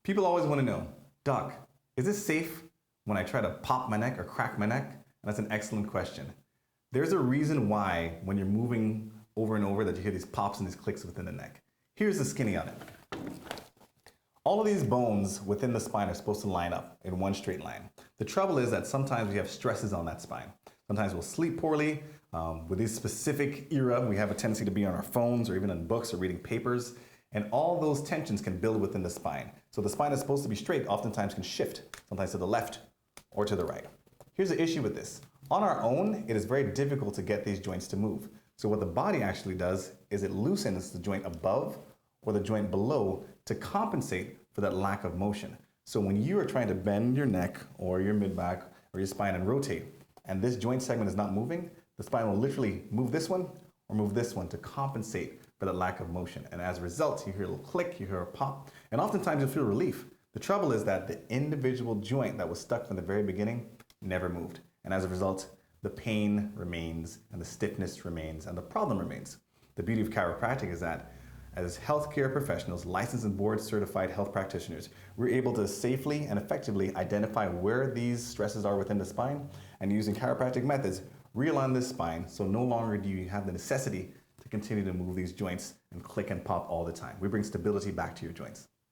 People always want to know, Doc, is this safe when I try to pop my neck or crack my neck? And that's an excellent question. There's a reason why when you're moving over and over that you hear these pops and these clicks within the neck. Here's the skinny on it. All of these bones within the spine are supposed to line up in one straight line. The trouble is that sometimes we have stresses on that spine. Sometimes we'll sleep poorly. With this specific era, we have a tendency to be on our phones or even in books or reading papers. And all those tensions can build within the spine. So the spine is supposed to be straight, oftentimes can shift, sometimes to the left or to the right. Here's the issue with this. On our own, it is very difficult to get these joints to move. So what the body actually does is it loosens the joint above or the joint below to compensate for that lack of motion. So when you are trying to bend your neck or your mid-back or your spine and rotate, and this joint segment is not moving, the spine will literally move this one or move this one to compensate for that lack of motion. And as a result, you hear a little click, you hear a pop, and oftentimes you'll feel relief. The trouble is that the individual joint that was stuck from the very beginning never moved. And as a result, the pain remains and the stiffness remains and the problem remains. The beauty of chiropractic is that as healthcare professionals, licensed and board certified health practitioners, we're able to safely and effectively identify where these stresses are within the spine and using chiropractic methods, realign this spine so no longer do you have the necessity to continue to move these joints and click and pop all the time. We bring stability back to your joints.